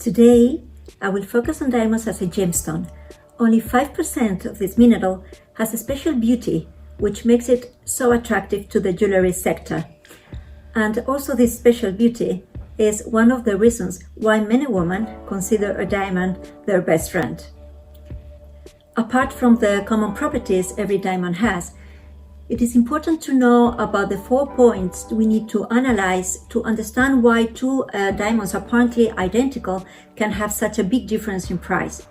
Today, I will focus on diamonds as a gemstone. Only 5% of this mineral has a special beauty, which makes it so attractive to the jewelry sector. And also this special beauty is one of the reasons why many women consider a diamond their best friend. Apart from the common properties every diamond has, it is important to know about the 4 points we need to analyze to understand why two diamonds apparently identical can have such a big difference in price.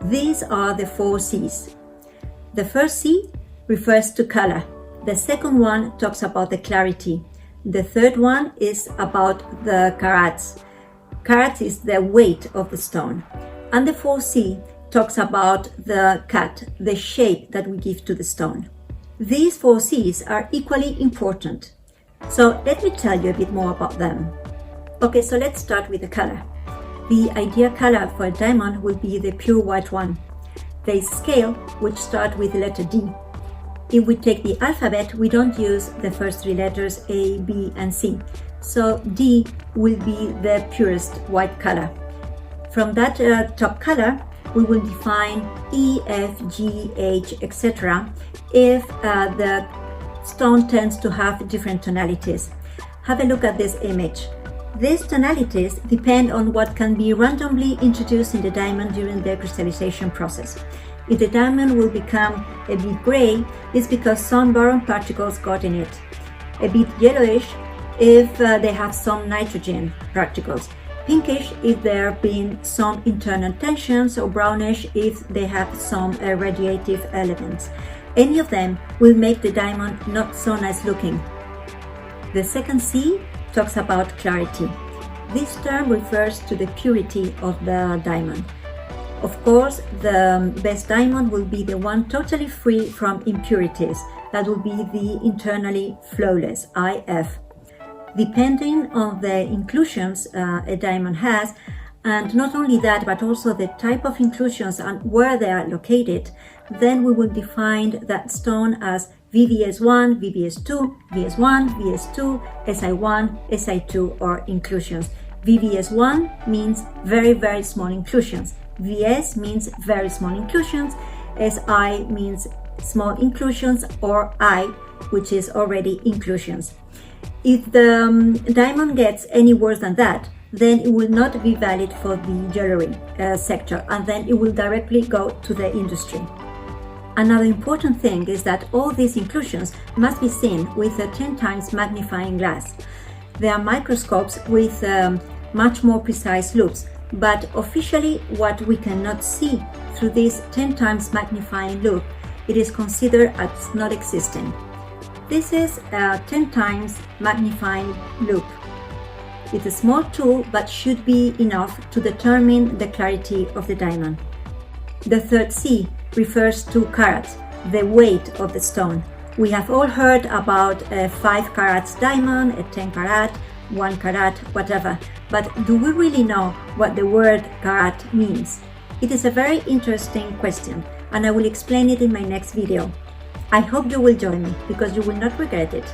These are the 4 C's. The first C refers to color. The second one talks about the clarity. The third one is about the carats. Carats is the weight of the stone. And the 4th C talks about the cut, the shape that we give to the stone. These 4 C's are equally important. So let me tell you a bit more about them. Okay, so let's start with the color. The ideal color for a diamond will be the pure white one. There is scale which start with the letter D. If we take the alphabet, we don't use the first 3 letters A, B, and C. So D will be the purest white color. From that top color, we will define E, F, G, H, etc. if the stone tends to have different tonalities. Have a look at this image. These tonalities depend on what can be randomly introduced in the diamond during the crystallization process. If the diamond will become a bit gray, it's because some boron particles got in it. A bit yellowish if they have some nitrogen particles. Pinkish if there have been some internal tensions, or brownish if they have some radiative elements. Any of them will make the diamond not so nice looking. The second C talks about clarity. This term refers to the purity of the diamond. Of course, the best diamond will be the one totally free from impurities. That will be the internally flawless, IF. Depending on the inclusions a diamond has, and not only that, but also the type of inclusions and where they are located, then we will define that stone as VVS1, VVS2, VS1, VS2, SI1, SI2, or inclusions. VVS1 means very, very small inclusions. VS means very small inclusions. SI means small inclusions, or I, which is already inclusions. If the diamond gets any worse than that, then it will not be valid for the jewelry sector, and then it will directly go to the industry. Another important thing is that all these inclusions must be seen with a 10 times magnifying glass. There are microscopes with much more precise loops, but officially what we cannot see through this 10 times magnifying loop, it is considered as not existing. This is a 10 times magnifying loop. It's a small tool, but should be enough to determine the clarity of the diamond. The third C refers to carats, the weight of the stone. We have all heard about a 5 carats diamond, a 10 carat, 1 carat, whatever. But do we really know what the word carat means? It is a very interesting question, and I will explain it in my next video. I hope you will join me, because you will not regret it.